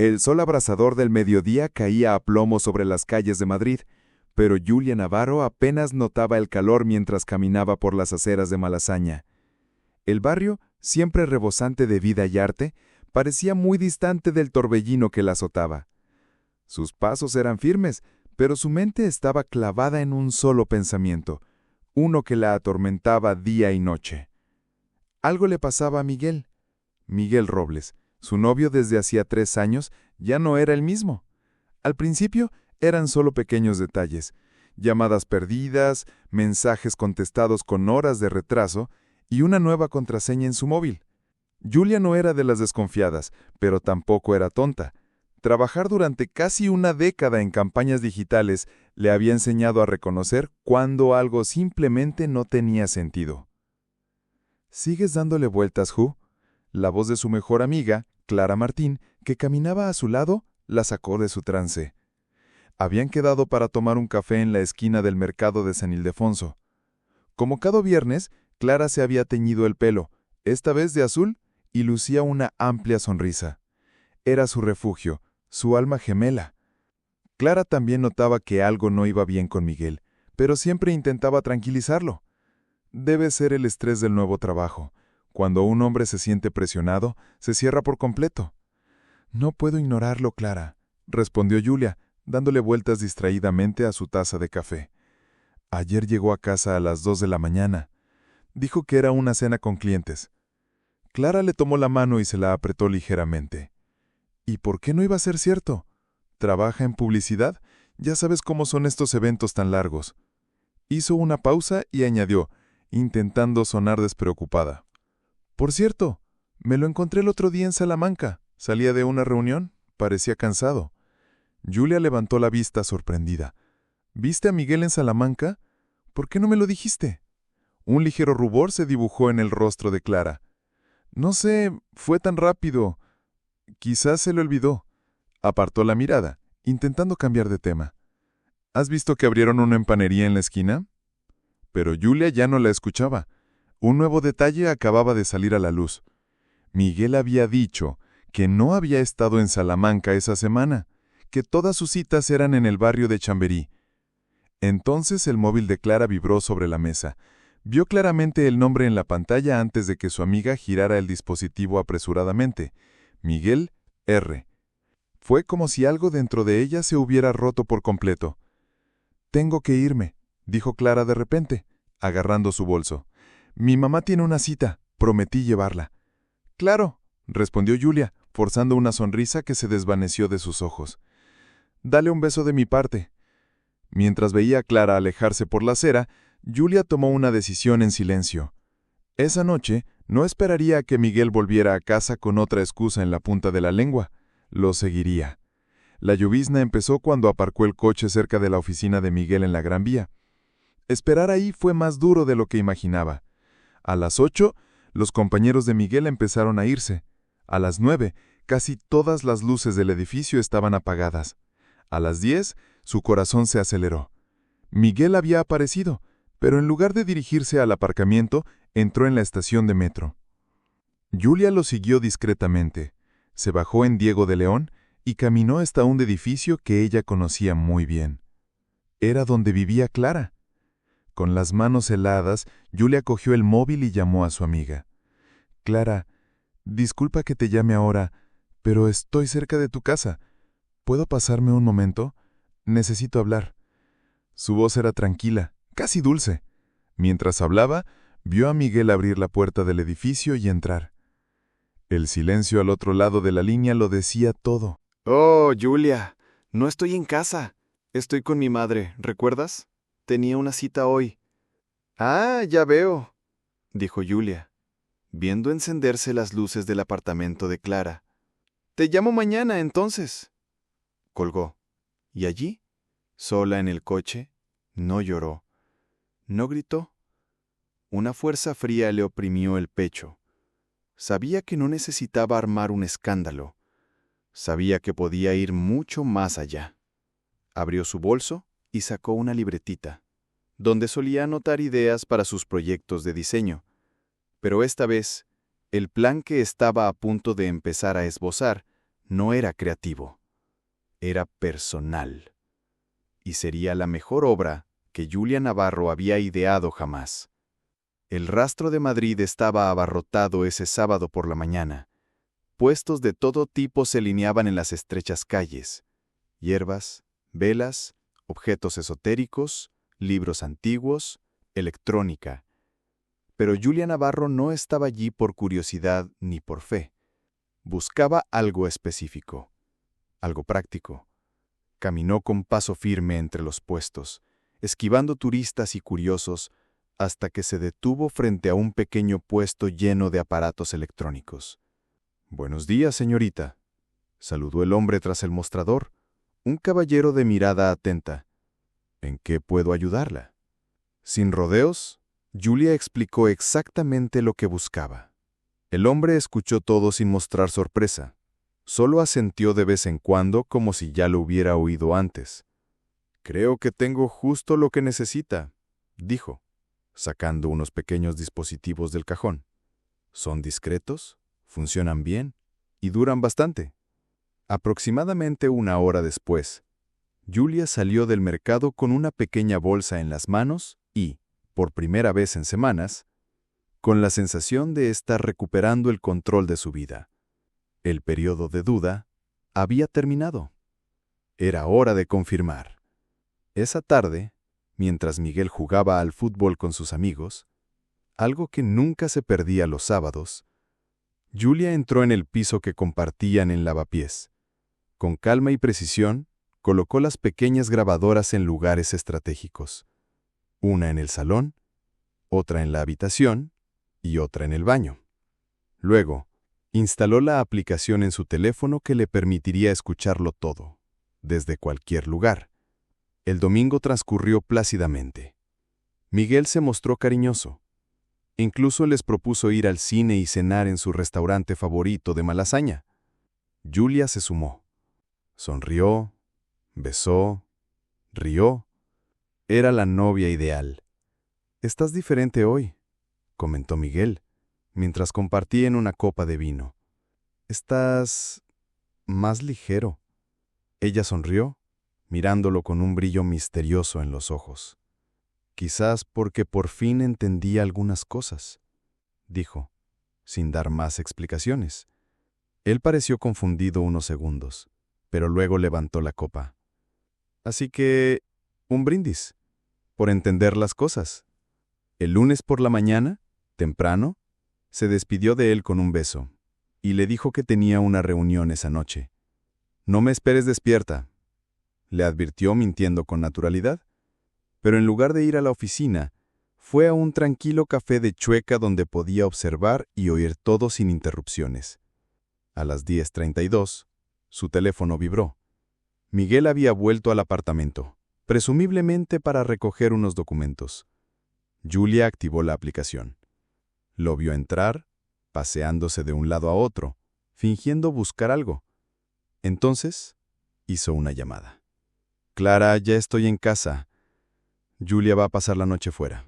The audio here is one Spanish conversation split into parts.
El sol abrasador del mediodía caía a plomo sobre las calles de Madrid, pero Julia Navarro apenas notaba el calor mientras caminaba por las aceras de Malasaña. El barrio, siempre rebosante de vida y arte, parecía muy distante del torbellino que la azotaba. Sus pasos eran firmes, pero su mente estaba clavada en un solo pensamiento, uno que la atormentaba día y noche. Algo le pasaba a Miguel. Miguel Robles, su novio desde hacía 3 años, ya no era el mismo. Al principio eran solo pequeños detalles, llamadas perdidas, mensajes contestados con horas de retraso y una nueva contraseña en su móvil. Julia no era de las desconfiadas, pero tampoco era tonta. Trabajar durante casi una década en campañas digitales le había enseñado a reconocer cuando algo simplemente no tenía sentido. ¿Sigues dándole vueltas, Ju? La voz de su mejor amiga, Clara Martín, que caminaba a su lado, la sacó de su trance. Habían quedado para tomar un café en la esquina del mercado de San Ildefonso. Como cada viernes, Clara se había teñido el pelo, esta vez de azul, y lucía una amplia sonrisa. Era su refugio, su alma gemela. Clara también notaba que algo no iba bien con Miguel, pero siempre intentaba tranquilizarlo. Debe ser el estrés del nuevo trabajo. Cuando un hombre se siente presionado, se cierra por completo. «No puedo ignorarlo, Clara», respondió Julia, dándole vueltas distraídamente a su taza de café. «Ayer llegó a casa a las 2 de la mañana. Dijo que era una cena con clientes». Clara le tomó la mano y se la apretó ligeramente. «¿Y por qué no iba a ser cierto? ¿Trabaja en publicidad? Ya sabes cómo son estos eventos tan largos». Hizo una pausa y añadió, intentando sonar despreocupada. «Por cierto, me lo encontré el otro día en Salamanca. Salía de una reunión. Parecía cansado». Julia levantó la vista sorprendida. «¿Viste a Miguel en Salamanca? ¿Por qué no me lo dijiste?» Un ligero rubor se dibujó en el rostro de Clara. «No sé, fue tan rápido. Quizás se le olvidó». Apartó la mirada, intentando cambiar de tema. «¿Has visto que abrieron una empanería en la esquina?» Pero Julia ya no la escuchaba. Un nuevo detalle acababa de salir a la luz. Miguel había dicho que no había estado en Salamanca esa semana, que todas sus citas eran en el barrio de Chamberí. Entonces el móvil de Clara vibró sobre la mesa. Vio claramente el nombre en la pantalla antes de que su amiga girara el dispositivo apresuradamente. Miguel R. Fue como si algo dentro de ella se hubiera roto por completo. «Tengo que irme», dijo Clara de repente, agarrando su bolso. «Mi mamá tiene una cita, prometí llevarla». «Claro», respondió Julia, forzando una sonrisa que se desvaneció de sus ojos. «Dale un beso de mi parte». Mientras veía a Clara alejarse por la acera, Julia tomó una decisión en silencio. Esa noche no esperaría a que Miguel volviera a casa con otra excusa en la punta de la lengua. Lo seguiría. La llovizna empezó cuando aparcó el coche cerca de la oficina de Miguel en la Gran Vía. Esperar ahí fue más duro de lo que imaginaba. A las 8, los compañeros de Miguel empezaron a irse. A las 9, casi todas las luces del edificio estaban apagadas. A las 10, su corazón se aceleró. Miguel había aparecido, pero en lugar de dirigirse al aparcamiento, entró en la estación de metro. Julia lo siguió discretamente. Se bajó en Diego de León y caminó hasta un edificio que ella conocía muy bien. Era donde vivía Clara. Con las manos heladas, Julia cogió el móvil y llamó a su amiga. «Clara, disculpa que te llame ahora, pero estoy cerca de tu casa. ¿Puedo pasarme un momento? Necesito hablar». Su voz era tranquila, casi dulce. Mientras hablaba, vio a Miguel abrir la puerta del edificio y entrar. El silencio al otro lado de la línea lo decía todo. «Oh, Julia, no estoy en casa. Estoy con mi madre, ¿recuerdas? Tenía una cita hoy». «Ah, ya veo», dijo Julia, viendo encenderse las luces del apartamento de Clara. «Te llamo mañana, entonces». Colgó. Y allí, sola en el coche, no lloró, no gritó. Una fuerza fría le oprimió el pecho. Sabía que no necesitaba armar un escándalo. Sabía que podía ir mucho más allá. Abrió su bolso y sacó una libretita, donde solía anotar ideas para sus proyectos de diseño. Pero esta vez, el plan que estaba a punto de empezar a esbozar no era creativo, era personal. Y sería la mejor obra que Julia Navarro había ideado jamás. El rastro de Madrid estaba abarrotado ese sábado por la mañana. Puestos de todo tipo se lineaban en las estrechas calles. Hierbas, velas, objetos esotéricos, libros antiguos, electrónica. Pero Julia Navarro no estaba allí por curiosidad ni por fe. Buscaba algo específico, algo práctico. Caminó con paso firme entre los puestos, esquivando turistas y curiosos, hasta que se detuvo frente a un pequeño puesto lleno de aparatos electrónicos. «Buenos días, señorita», saludó el hombre tras el mostrador, un caballero de mirada atenta. «¿En qué puedo ayudarla?» Sin rodeos, Julia explicó exactamente lo que buscaba. El hombre escuchó todo sin mostrar sorpresa. Solo asintió de vez en cuando como si ya lo hubiera oído antes. «Creo que tengo justo lo que necesita», dijo, sacando unos pequeños dispositivos del cajón. «Son discretos, funcionan bien y duran bastante». Aproximadamente una hora después, Julia salió del mercado con una pequeña bolsa en las manos y, por primera vez en semanas, con la sensación de estar recuperando el control de su vida. El periodo de duda había terminado. Era hora de confirmar. Esa tarde, mientras Miguel jugaba al fútbol con sus amigos, algo que nunca se perdía los sábados, Julia entró en el piso que compartían en lavapiés. Con calma y precisión, colocó las pequeñas grabadoras en lugares estratégicos. Una en el salón, otra en la habitación y otra en el baño. Luego, instaló la aplicación en su teléfono que le permitiría escucharlo todo, desde cualquier lugar. El domingo transcurrió plácidamente. Miguel se mostró cariñoso. Incluso les propuso ir al cine y cenar en su restaurante favorito de Malasaña. Julia se sumó. Sonrió, besó, rió. Era la novia ideal. «Estás diferente hoy», comentó Miguel, mientras compartían una copa de vino. «Estás más ligero». Ella sonrió, mirándolo con un brillo misterioso en los ojos. «Quizás porque por fin entendí algunas cosas», dijo, sin dar más explicaciones. Él pareció confundido unos segundos, pero luego levantó la copa. «Así que, un brindis, por entender las cosas». El lunes por la mañana, temprano, se despidió de él con un beso, y le dijo que tenía una reunión esa noche. «No me esperes despierta», le advirtió mintiendo con naturalidad, pero en lugar de ir a la oficina, fue a un tranquilo café de Chueca donde podía observar y oír todo sin interrupciones. A las 10:32, su teléfono vibró. Miguel había vuelto al apartamento, presumiblemente para recoger unos documentos. Julia activó la aplicación. Lo vio entrar, paseándose de un lado a otro, fingiendo buscar algo. Entonces, hizo una llamada. «Clara, ya estoy en casa. Julia va a pasar la noche fuera.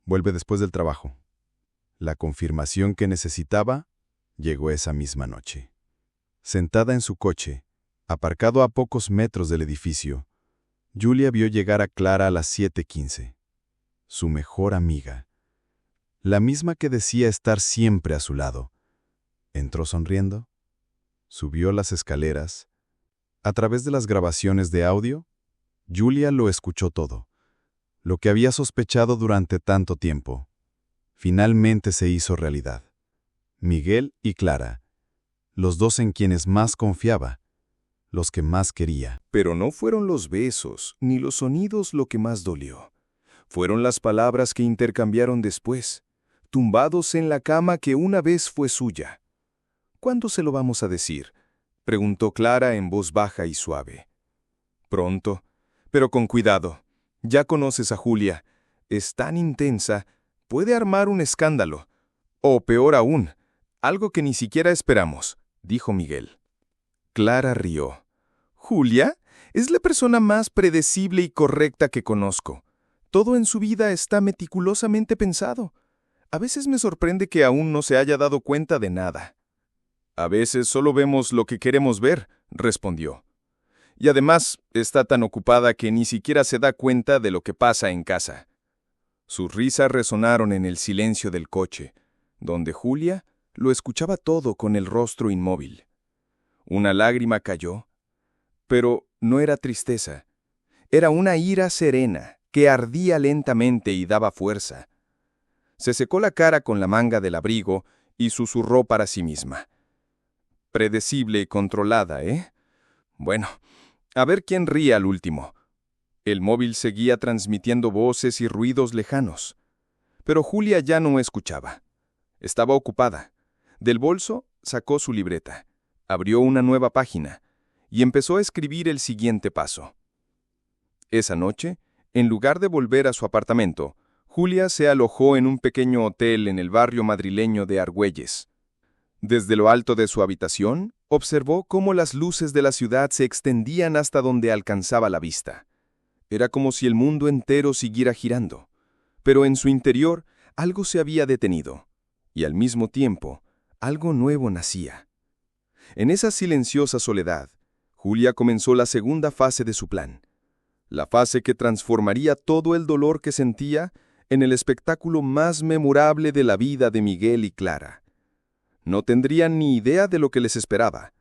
Vuelve después del trabajo». La confirmación que necesitaba llegó esa misma noche. Sentada en su coche, aparcado a pocos metros del edificio, Julia vio llegar a Clara a las 7:15. Su mejor amiga. La misma que decía estar siempre a su lado. Entró sonriendo, subió las escaleras. A través de las grabaciones de audio, Julia lo escuchó todo. Lo que había sospechado durante tanto tiempo, finalmente se hizo realidad. Miguel y Clara, los dos en quienes más confiaba, los que más quería. Pero no fueron los besos ni los sonidos lo que más dolió. Fueron las palabras que intercambiaron después, tumbados en la cama que una vez fue suya. «¿Cuándo se lo vamos a decir?», preguntó Clara en voz baja y suave. «Pronto, pero con cuidado. Ya conoces a Julia. Es tan intensa, puede armar un escándalo. O peor aún, algo que ni siquiera esperamos», dijo Miguel. Clara rió. «¿Julia? Es la persona más predecible y correcta que conozco. Todo en su vida está meticulosamente pensado. A veces me sorprende que aún no se haya dado cuenta de nada». A veces solo vemos lo que queremos ver, respondió. Y además está tan ocupada que ni siquiera se da cuenta de lo que pasa en casa. Sus risas resonaron en el silencio del coche, donde Julia lo escuchaba todo con el rostro inmóvil. Una lágrima cayó, pero no era tristeza. Era una ira serena que ardía lentamente y daba fuerza. Se secó la cara con la manga del abrigo y susurró para sí misma. Predecible y controlada, ¿eh? Bueno, a ver quién ríe al último. El móvil seguía transmitiendo voces y ruidos lejanos. Pero Julia ya no escuchaba. Estaba ocupada. Del bolso sacó su libreta, abrió una nueva página y empezó a escribir el siguiente paso. Esa noche, en lugar de volver a su apartamento, Julia se alojó en un pequeño hotel en el barrio madrileño de Argüelles. Desde lo alto de su habitación, observó cómo las luces de la ciudad se extendían hasta donde alcanzaba la vista. Era como si el mundo entero siguiera girando, pero en su interior algo se había detenido, y al mismo tiempo, algo nuevo nacía. En esa silenciosa soledad, Julia comenzó la segunda fase de su plan, la fase que transformaría todo el dolor que sentía en el espectáculo más memorable de la vida de Miguel y Clara. No tendrían ni idea de lo que les esperaba.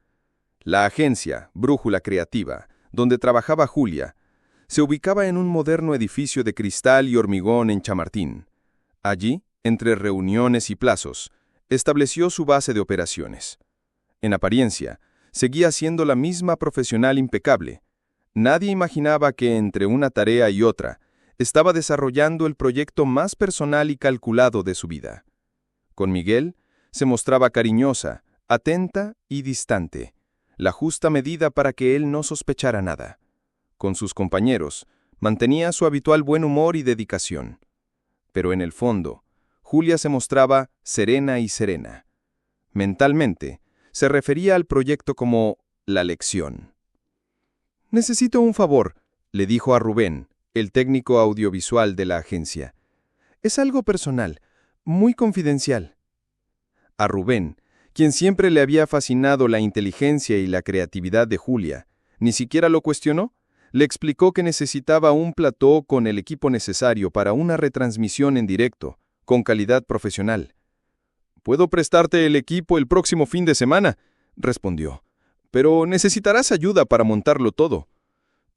La agencia, Brújula Creativa, donde trabajaba Julia, se ubicaba en un moderno edificio de cristal y hormigón en Chamartín. Allí, entre reuniones y plazos, estableció su base de operaciones. En apariencia, seguía siendo la misma profesional impecable. Nadie imaginaba que entre una tarea y otra, estaba desarrollando el proyecto más personal y calculado de su vida. Con Miguel, se mostraba cariñosa, atenta y distante, la justa medida para que él no sospechara nada. Con sus compañeros, mantenía su habitual buen humor y dedicación. Pero en el fondo, Julia se mostraba serena y serena. Mentalmente, se refería al proyecto como la lección. «Necesito un favor», le dijo a Rubén, el técnico audiovisual de la agencia. «Es algo personal, muy confidencial». A Rubén, quien siempre le había fascinado la inteligencia y la creatividad de Julia, ni siquiera lo cuestionó. Le explicó que necesitaba un plató con el equipo necesario para una retransmisión en directo, con calidad profesional. «Puedo prestarte el equipo el próximo fin de semana», respondió, «pero necesitarás ayuda para montarlo todo».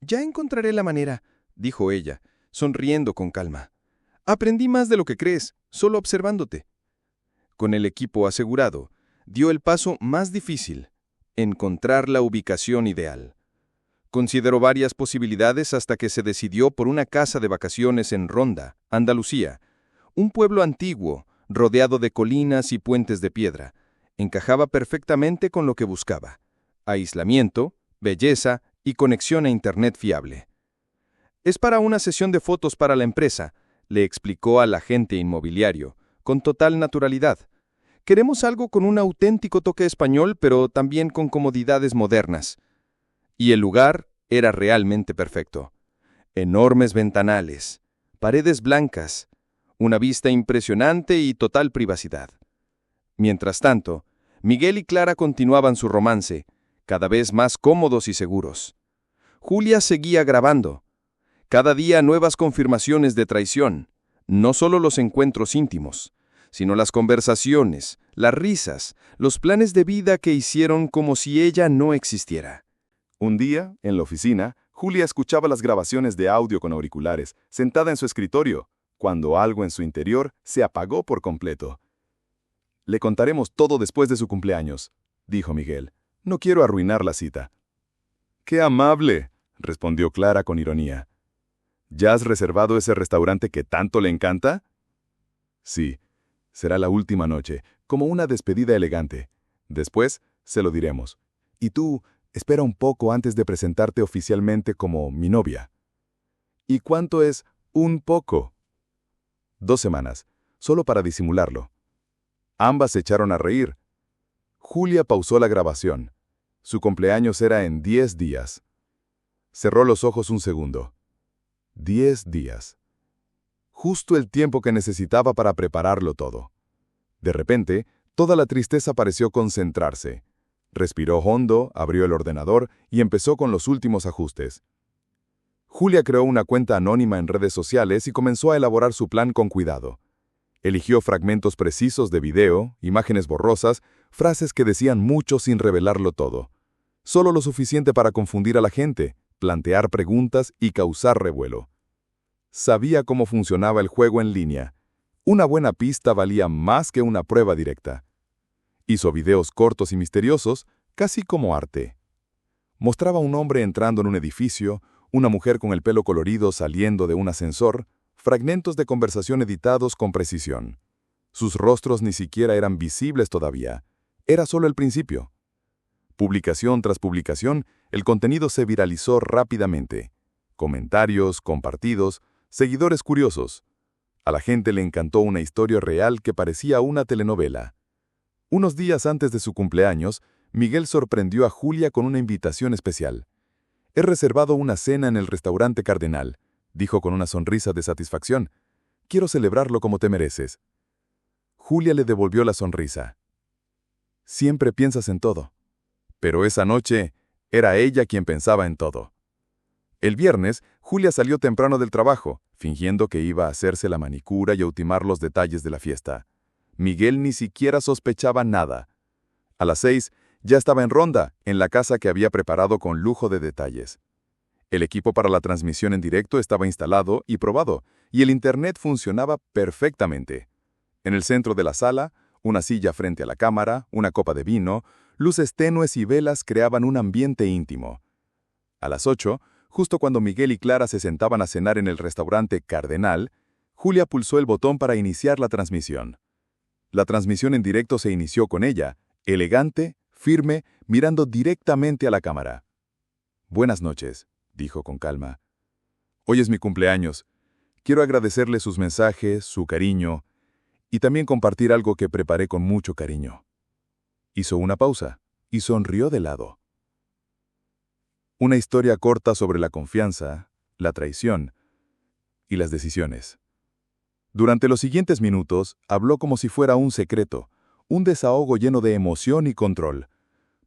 «Ya encontraré la manera», dijo ella, sonriendo con calma. «Aprendí más de lo que crees, solo observándote». Con el equipo asegurado, dio el paso más difícil, encontrar la ubicación ideal. Consideró varias posibilidades hasta que se decidió por una casa de vacaciones en Ronda, Andalucía, un pueblo antiguo, rodeado de colinas y puentes de piedra. Encajaba perfectamente con lo que buscaba: aislamiento, belleza y conexión a Internet fiable. «Es para una sesión de fotos para la empresa», le explicó al agente inmobiliario, con total naturalidad. «Queremos algo con un auténtico toque español, pero también con comodidades modernas». Y el lugar era realmente perfecto. Enormes ventanales, paredes blancas, una vista impresionante y total privacidad. Mientras tanto, Miguel y Clara continuaban su romance, cada vez más cómodos y seguros. Julia seguía grabando. Cada día nuevas confirmaciones de traición, no solo los encuentros íntimos, sino las conversaciones, las risas, los planes de vida que hicieron como si ella no existiera. Un día, en la oficina, Julia escuchaba las grabaciones de audio con auriculares, sentada en su escritorio, cuando algo en su interior se apagó por completo. «Le contaremos todo después de su cumpleaños», dijo Miguel. «No quiero arruinar la cita». «¡Qué amable!», respondió Clara con ironía. «¿Ya has reservado ese restaurante que tanto le encanta?» «Sí, será la última noche, como una despedida elegante. Después se lo diremos. Y tú, espera un poco antes de presentarte oficialmente como mi novia». «¿Y cuánto es un poco?» 2 semanas, solo para disimularlo. Ambas se echaron a reír. Julia pausó la grabación. Su cumpleaños era en 10 días. Cerró los ojos un segundo. 10 días. Justo el tiempo que necesitaba para prepararlo todo. De repente, Toda la tristeza pareció concentrarse. Respiró hondo, abrió el ordenador y empezó con los últimos ajustes. Julia creó una cuenta anónima en redes sociales y comenzó a elaborar su plan con cuidado. Eligió fragmentos precisos de video, imágenes borrosas, frases que decían mucho sin revelarlo todo. Solo lo suficiente para confundir a la gente, plantear preguntas y causar revuelo. Sabía cómo funcionaba el juego en línea. Una buena pista valía más que una prueba directa. Hizo videos cortos y misteriosos, casi como arte. Mostraba a un hombre entrando en un edificio, una mujer con el pelo colorido saliendo de un ascensor, fragmentos de conversación editados con precisión. Sus rostros ni siquiera eran visibles todavía. Era solo el principio. Publicación tras publicación, el contenido se viralizó rápidamente. Comentarios, compartidos, seguidores curiosos. A la gente le encantó una historia real que parecía una telenovela. Unos días antes de su cumpleaños, Miguel sorprendió a Julia con una invitación especial. «He reservado una cena en el restaurante Cardenal», dijo con una sonrisa de satisfacción. «Quiero celebrarlo como te mereces». Julia le devolvió la sonrisa. «Siempre piensas en todo». Pero esa noche era ella quien pensaba en todo. El viernes, Julia salió temprano del trabajo, fingiendo que iba a hacerse la manicura y a ultimar los detalles de la fiesta. Miguel ni siquiera sospechaba nada. A las 6, ya estaba en ronda, en la casa que había preparado con lujo de detalles. El equipo para la transmisión en directo estaba instalado y probado, y el internet funcionaba perfectamente. En el centro de la sala, una silla frente a la cámara, una copa de vino, luces tenues y velas creaban un ambiente íntimo. A las 8, justo cuando Miguel y Clara se sentaban a cenar en el restaurante Cardenal, Julia pulsó el botón para iniciar la transmisión. La transmisión en directo se inició con ella, elegante, firme, mirando directamente a la cámara. «Buenas noches», dijo con calma. «Hoy es mi cumpleaños. Quiero agradecerle sus mensajes, su cariño, y también compartir algo que preparé con mucho cariño». Hizo una pausa y sonrió de lado. Una historia corta sobre la confianza, la traición y las decisiones. Durante los siguientes minutos, habló como si fuera un secreto, un desahogo lleno de emoción y control.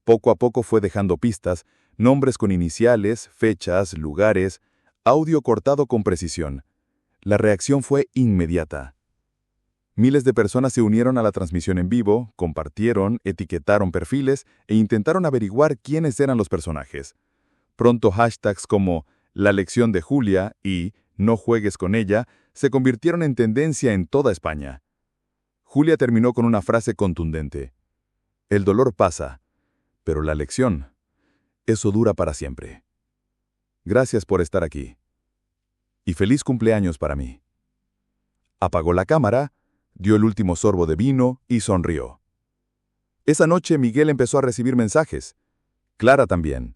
Poco a poco fue dejando pistas, nombres con iniciales, fechas, lugares, audio cortado con precisión. La reacción fue inmediata. Miles de personas se unieron a la transmisión en vivo, compartieron, etiquetaron perfiles e intentaron averiguar quiénes eran los personajes. Pronto hashtags como «La lección de Julia» y «No juegues con ella» se convirtieron en tendencia en toda España. Julia terminó con una frase contundente. «El dolor pasa, pero la lección, eso dura para siempre. Gracias por estar aquí. Y feliz cumpleaños para mí». Apagó la cámara, dio el último sorbo de vino y sonrió. Esa noche Miguel empezó a recibir mensajes. Clara también.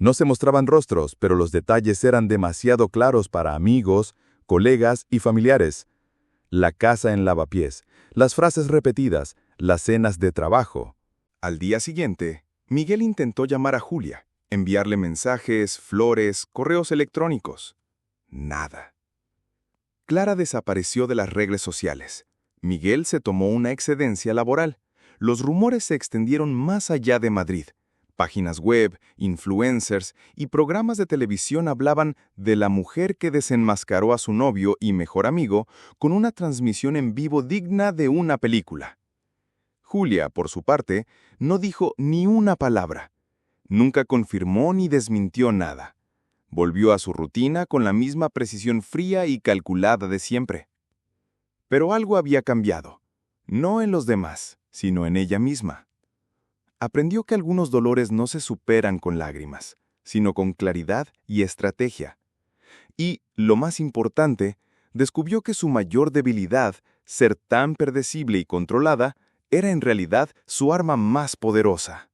No se mostraban rostros, pero los detalles eran demasiado claros para amigos, colegas y familiares. La casa en lavapiés, las frases repetidas, las cenas de trabajo. Al día siguiente, Miguel intentó llamar a Julia, enviarle mensajes, flores, correos electrónicos. Nada. Clara desapareció de las redes sociales. Miguel se tomó una excedencia laboral. Los rumores se extendieron más allá de Madrid. Páginas web, influencers y programas de televisión hablaban de la mujer que desenmascaró a su novio y mejor amigo con una transmisión en vivo digna de una película. Julia, por su parte, no dijo ni una palabra. Nunca confirmó ni desmintió nada. Volvió a su rutina con la misma precisión fría y calculada de siempre. Pero algo había cambiado, no en los demás, sino en ella misma. Aprendió que algunos dolores no se superan con lágrimas, sino con claridad y estrategia. Y, lo más importante, descubrió que su mayor debilidad, ser tan predecible y controlada, era en realidad su arma más poderosa.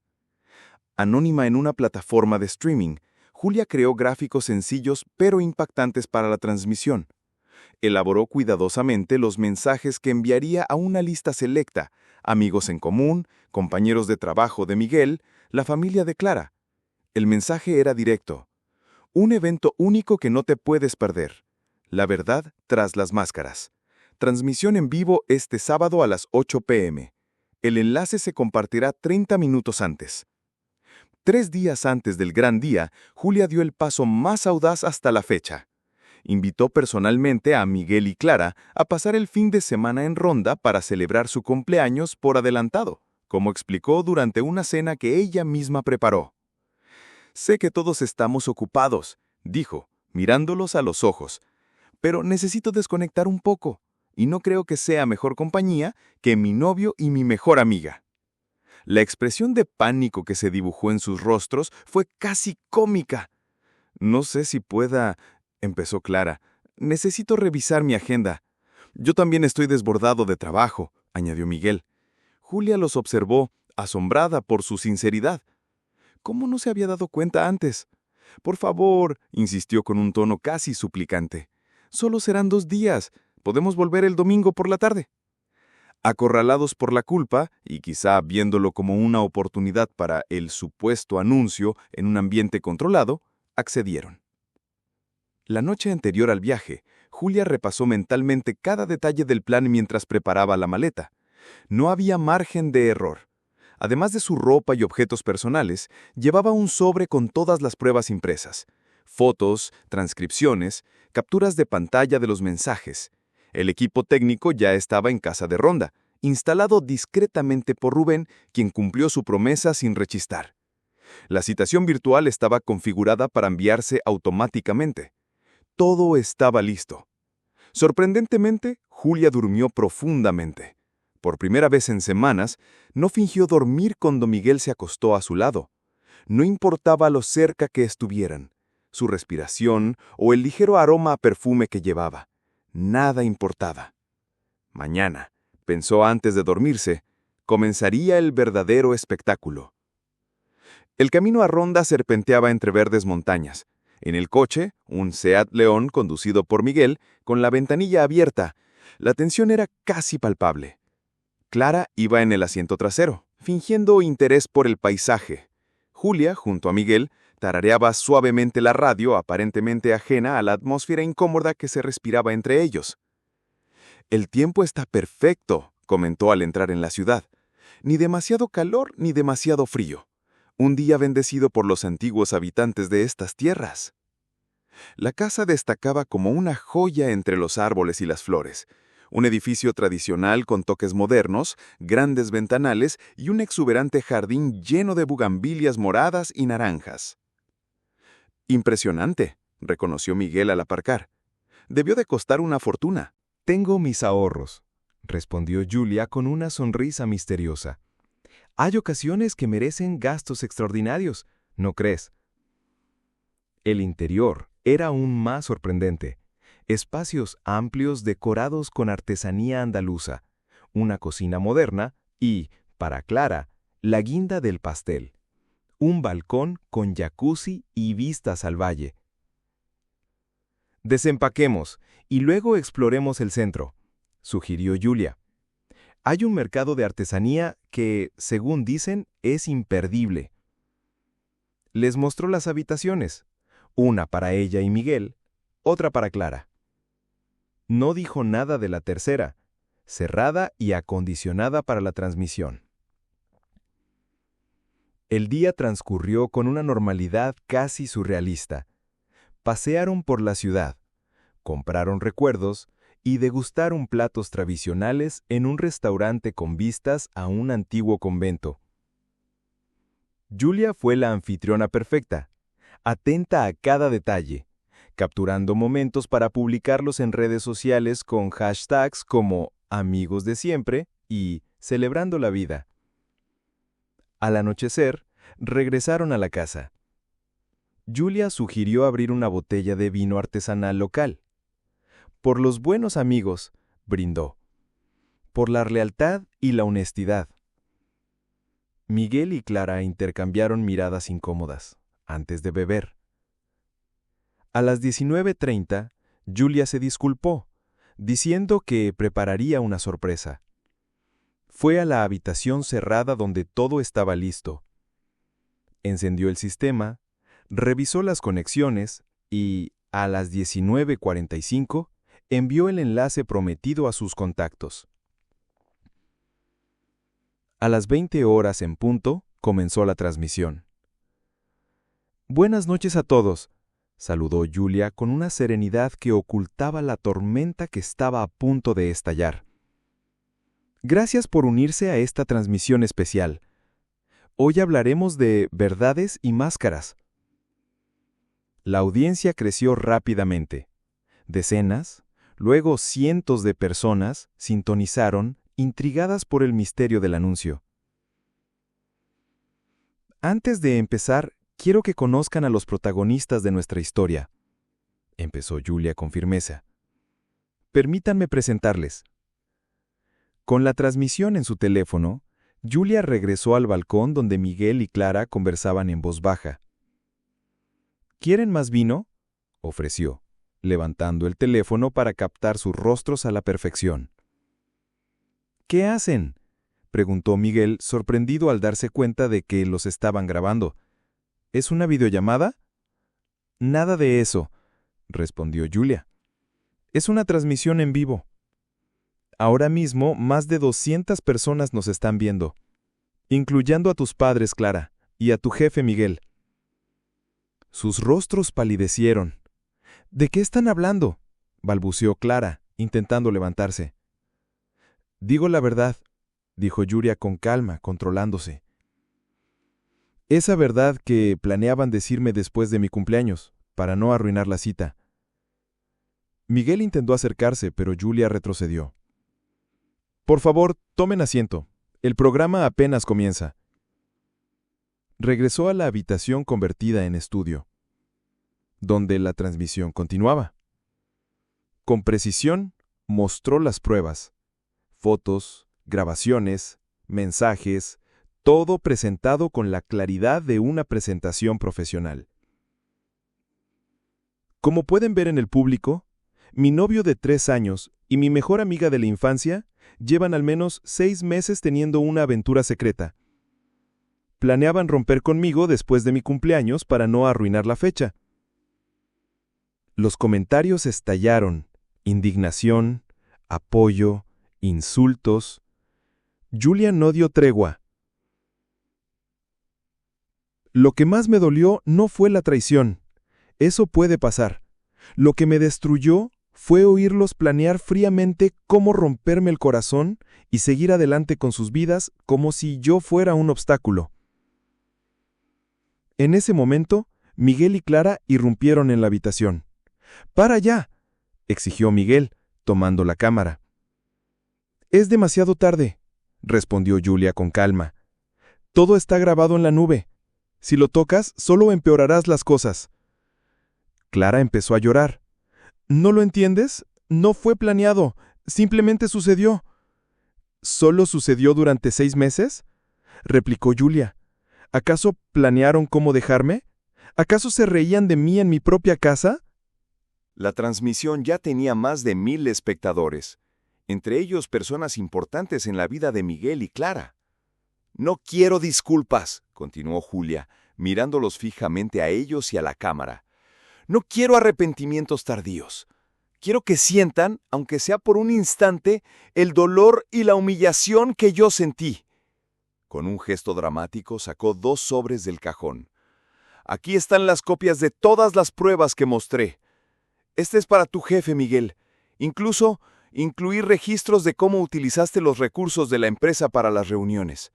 Anónima en una plataforma de streaming, Julia creó gráficos sencillos pero impactantes para la transmisión. Elaboró cuidadosamente los mensajes que enviaría a una lista selecta, amigos en común, compañeros de trabajo de Miguel, la familia de Clara. El mensaje era directo. Un evento único que no te puedes perder. La verdad tras las máscaras. Transmisión en vivo este sábado a las 8 p.m. El enlace se compartirá 30 minutos antes. 3 días antes del gran día, Julia dio el paso más audaz hasta la fecha. Invitó personalmente a Miguel y Clara a pasar el fin de semana en Ronda para celebrar su cumpleaños por adelantado, como explicó durante una cena que ella misma preparó. «Sé que todos estamos ocupados», dijo, mirándolos a los ojos, «pero necesito desconectar un poco, y no creo que sea mejor compañía que mi novio y mi mejor amiga». La expresión de pánico que se dibujó en sus rostros fue casi cómica. «No sé si pueda», empezó Clara. «Necesito revisar mi agenda». «Yo también estoy desbordado de trabajo», añadió Miguel. Julia los observó, asombrada por su sinceridad. ¿Cómo no se había dado cuenta antes? «Por favor», insistió con un tono casi suplicante. «Solo serán 2 días. Podemos volver el domingo por la tarde». Acorralados por la culpa, y quizá viéndolo como una oportunidad para el supuesto anuncio en un ambiente controlado, accedieron. La noche anterior al viaje, Julia repasó mentalmente cada detalle del plan mientras preparaba la maleta. No había margen de error. Además de su ropa y objetos personales, llevaba un sobre con todas las pruebas impresas: fotos, transcripciones, capturas de pantalla de los mensajes. El equipo técnico ya estaba en casa de Ronda, instalado discretamente por Rubén, quien cumplió su promesa sin rechistar. La citación virtual estaba configurada para enviarse automáticamente. Todo estaba listo. Sorprendentemente, Julia durmió profundamente. Por primera vez en semanas, no fingió dormir cuando Miguel se acostó a su lado. No importaba lo cerca que estuvieran, su respiración o el ligero aroma a perfume que llevaba. Nada importaba. Mañana, pensó antes de dormirse, comenzaría el verdadero espectáculo. El camino a Ronda serpenteaba entre verdes montañas. En el coche, un Seat León conducido por Miguel, con la ventanilla abierta. La tensión era casi palpable. Clara iba en el asiento trasero, fingiendo interés por el paisaje. Julia, junto a Miguel, tarareaba suavemente la radio, aparentemente ajena a la atmósfera incómoda que se respiraba entre ellos. «El tiempo está perfecto», comentó al entrar en la ciudad. «Ni demasiado calor ni demasiado frío. Un día bendecido por los antiguos habitantes de estas tierras». La casa destacaba como una joya entre los árboles y las flores. Un edificio tradicional con toques modernos, grandes ventanales y un exuberante jardín lleno de bugambilias moradas y naranjas. «Impresionante», reconoció Miguel al aparcar. «Debió de costar una fortuna». «Tengo mis ahorros», respondió Julia con una sonrisa misteriosa. «Hay ocasiones que merecen gastos extraordinarios, ¿no crees?» El interior era aún más sorprendente. Espacios amplios decorados con artesanía andaluza, una cocina moderna y, para Clara, la guinda del pastel. Un balcón con jacuzzi y vistas al valle. «Desempaquemos y luego exploremos el centro», sugirió Julia. «Hay un mercado de artesanía que, según dicen, es imperdible». Les mostró las habitaciones, una para ella y Miguel, otra para Clara. No dijo nada de la tercera, cerrada y acondicionada para la transmisión. El día transcurrió con una normalidad casi surrealista. Pasearon por la ciudad, compraron recuerdos y degustaron platos tradicionales en un restaurante con vistas a un antiguo convento. Julia fue la anfitriona perfecta, atenta a cada detalle, capturando momentos para publicarlos en redes sociales con hashtags como Amigos de Siempre y Celebrando la Vida. Al anochecer, regresaron a la casa. Julia sugirió abrir una botella de vino artesanal local. «Por los buenos amigos», brindó. «Por la lealtad y la honestidad». Miguel y Clara intercambiaron miradas incómodas antes de beber. A las 19:30, Julia se disculpó, diciendo que prepararía una sorpresa. Fue a la habitación cerrada donde todo estaba listo. Encendió el sistema, revisó las conexiones y, a las 19:45, envió el enlace prometido a sus contactos. A las 20 horas en punto, comenzó la transmisión. «Buenas noches a todos», saludó Julia con una serenidad que ocultaba la tormenta que estaba a punto de estallar. «Gracias por unirse a esta transmisión especial. Hoy hablaremos de verdades y máscaras». La audiencia creció rápidamente. Decenas, luego cientos de personas sintonizaron, intrigadas por el misterio del anuncio. «Antes de empezar, quiero que conozcan a los protagonistas de nuestra historia», empezó Julia con firmeza. «Permítanme presentarles». Con la transmisión en su teléfono, Julia regresó al balcón donde Miguel y Clara conversaban en voz baja. «¿Quieren más vino?», ofreció, levantando el teléfono para captar sus rostros a la perfección. «¿Qué hacen?», preguntó Miguel, sorprendido al darse cuenta de que los estaban grabando. «¿Es una videollamada?». «Nada de eso», respondió Julia. «Es una transmisión en vivo. Ahora mismo más de 200 personas nos están viendo, incluyendo a tus padres, Clara, y a tu jefe, Miguel». Sus rostros palidecieron. «¿De qué están hablando?», balbuceó Clara, intentando levantarse. «Digo la verdad», dijo Julia con calma, controlándose. «Esa verdad que planeaban decirme después de mi cumpleaños, para no arruinar la cita». Miguel intentó acercarse, pero Julia retrocedió. «Por favor, tomen asiento. El programa apenas comienza». Regresó a la habitación convertida en estudio, donde la transmisión continuaba. Con precisión, mostró las pruebas. Fotos, grabaciones, mensajes, todo presentado con la claridad de una presentación profesional. Como pueden ver en el público, mi novio de 3 años y mi mejor amiga de la infancia llevan al menos 6 meses teniendo una aventura secreta. Planeaban romper conmigo después de mi cumpleaños para no arruinar la fecha. Los comentarios estallaron: indignación, apoyo, insultos. Julia no dio tregua. «Lo que más me dolió no fue la traición. Eso puede pasar. Lo que me destruyó fue oírlos planear fríamente cómo romperme el corazón y seguir adelante con sus vidas como si yo fuera un obstáculo». En ese momento, Miguel y Clara irrumpieron en la habitación. «¡Para ya!», exigió Miguel, tomando la cámara. «Es demasiado tarde», respondió Julia con calma. «Todo está grabado en la nube. Si lo tocas, solo empeorarás las cosas». Clara empezó a llorar. «¿No lo entiendes? No fue planeado. Simplemente sucedió». «¿Solo sucedió durante 6 meses?», replicó Julia. «¿Acaso planearon cómo dejarme? ¿Acaso se reían de mí en mi propia casa?». La transmisión ya tenía más de 1000 espectadores, entre ellos personas importantes en la vida de Miguel y Clara. «No quiero disculpas», continuó Julia, mirándolos fijamente a ellos y a la cámara. «No quiero arrepentimientos tardíos. Quiero que sientan, aunque sea por un instante, el dolor y la humillación que yo sentí». Con un gesto dramático sacó 2 sobres del cajón. «Aquí están las copias de todas las pruebas que mostré. Este es para tu jefe, Miguel. Incluso incluí registros de cómo utilizaste los recursos de la empresa para las reuniones.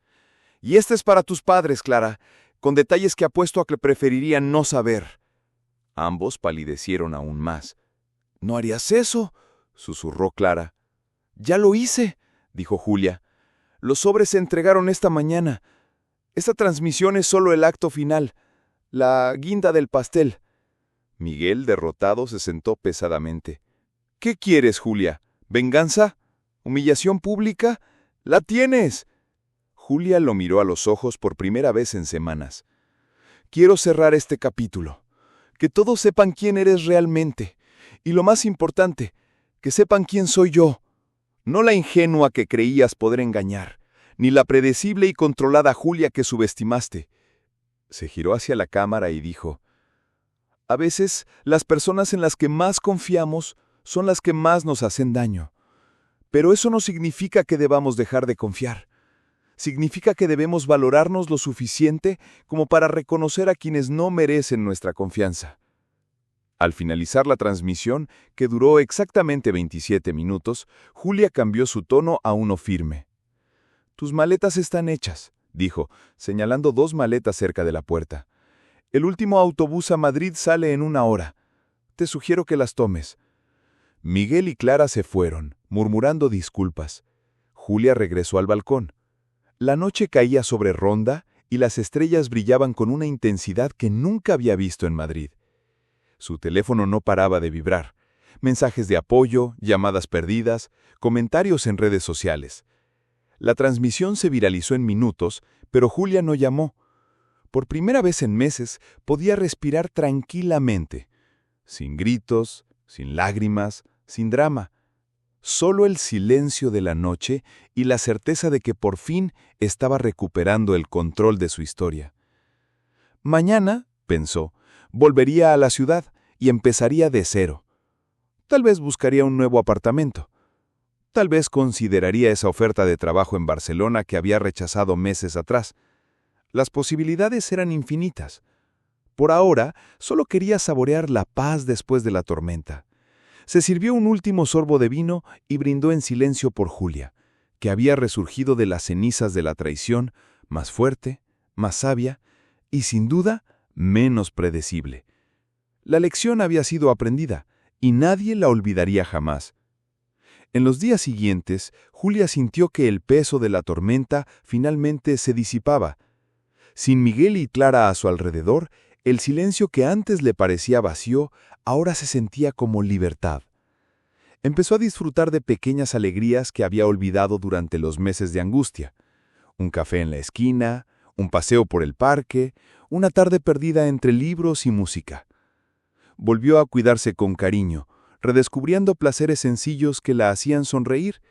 Y este es para tus padres, Clara, con detalles que apuesto a que preferirían no saber». Ambos palidecieron aún más. «¿No harías eso?», susurró Clara. «Ya lo hice», dijo Julia. «Los sobres se entregaron esta mañana. Esta transmisión es solo el acto final, la guinda del pastel». Miguel, derrotado, se sentó pesadamente. «¿Qué quieres, Julia? ¿Venganza? ¿Humillación pública? ¡La tienes!». Julia lo miró a los ojos por primera vez en semanas. «Quiero cerrar este capítulo. Que todos sepan quién eres realmente. Y lo más importante, que sepan quién soy yo. No la ingenua que creías poder engañar, ni la predecible y controlada Julia que subestimaste». Se giró hacia la cámara y dijo: «A veces, las personas en las que más confiamos son las que más nos hacen daño. Pero eso no significa que debamos dejar de confiar. significa que debemos valorarnos lo suficiente como para reconocer a quienes no merecen nuestra confianza. Al finalizar la transmisión, que duró exactamente 27 minutos, Julia cambió su tono a uno firme. «Tus maletas están hechas», dijo, señalando 2 maletas cerca de la puerta. «El último autobús a Madrid sale en 1 hora. Te sugiero que las tomes». Miguel y Clara se fueron, murmurando disculpas. Julia regresó al balcón. La noche caía sobre Ronda y las estrellas brillaban con una intensidad que nunca había visto en Madrid. Su teléfono no paraba de vibrar. Mensajes de apoyo, llamadas perdidas, comentarios en redes sociales. La transmisión se viralizó en minutos, pero Julia no llamó. Por primera vez en meses podía respirar tranquilamente. Sin gritos, sin lágrimas, sin drama. Solo el silencio de la noche y la certeza de que por fin estaba recuperando el control de su historia. Mañana, pensó, volvería a la ciudad y empezaría de cero. Tal vez buscaría un nuevo apartamento. Tal vez consideraría esa oferta de trabajo en Barcelona que había rechazado meses atrás. Las posibilidades eran infinitas. Por ahora, solo quería saborear la paz después de la tormenta. Se sirvió un último sorbo de vino y brindó en silencio por Julia, que había resurgido de las cenizas de la traición, más fuerte, más sabia y, sin duda, menos predecible. La lección había sido aprendida, y nadie la olvidaría jamás. En los días siguientes, Julia sintió que el peso de la tormenta finalmente se disipaba. Sin Miguel y Clara a su alrededor, el silencio que antes le parecía vacío, ahora se sentía como libertad. Empezó a disfrutar de pequeñas alegrías que había olvidado durante los meses de angustia. Un café en la esquina, un paseo por el parque, una tarde perdida entre libros y música. Volvió a cuidarse con cariño, redescubriendo placeres sencillos que la hacían sonreír.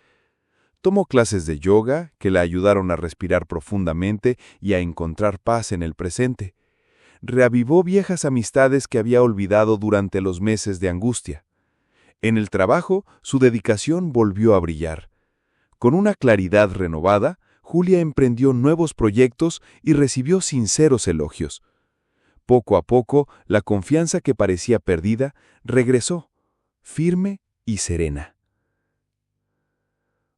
Tomó clases de yoga que la ayudaron a respirar profundamente y a encontrar paz en el presente. Reavivó viejas amistades que había olvidado durante los meses de angustia. En el trabajo, su dedicación volvió a brillar. Con una claridad renovada, Julia emprendió nuevos proyectos y recibió sinceros elogios. Poco a poco, la confianza que parecía perdida regresó, firme y serena.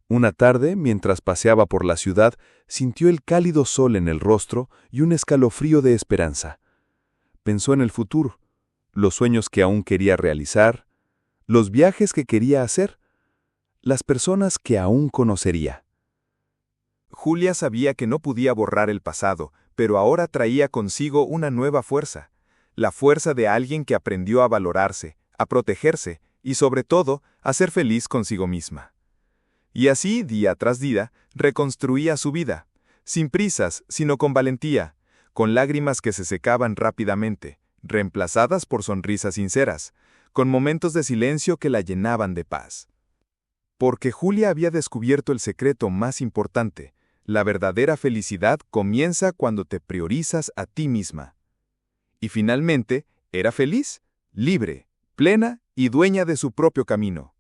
Una tarde, mientras paseaba por la ciudad, sintió el cálido sol en el rostro y un escalofrío de esperanza. Pensó en el futuro, los sueños que aún quería realizar, los viajes que quería hacer, las personas que aún conocería. Julia sabía que no podía borrar el pasado, pero ahora traía consigo una nueva fuerza, la fuerza de alguien que aprendió a valorarse, a protegerse y, sobre todo, a ser feliz consigo misma. Y así, día tras día, reconstruía su vida, sin prisas, sino con valentía, con lágrimas que se secaban rápidamente, reemplazadas por sonrisas sinceras, con momentos de silencio que la llenaban de paz. Porque Julia había descubierto el secreto más importante: la verdadera felicidad comienza cuando te priorizas a ti misma. Y finalmente, era feliz, libre, plena y dueña de su propio camino.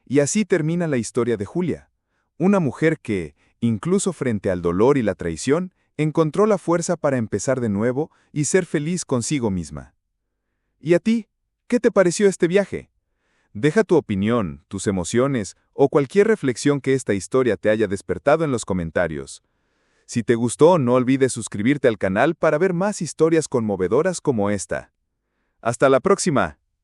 Y así termina la historia de Julia, una mujer que, incluso frente al dolor y la traición, encontró la fuerza para empezar de nuevo y ser feliz consigo misma. ¿Y a ti? ¿Qué te pareció este viaje? Deja tu opinión, tus emociones o cualquier reflexión que esta historia te haya despertado en los comentarios. Si te gustó, no olvides suscribirte al canal para ver más historias conmovedoras como esta. ¡Hasta la próxima!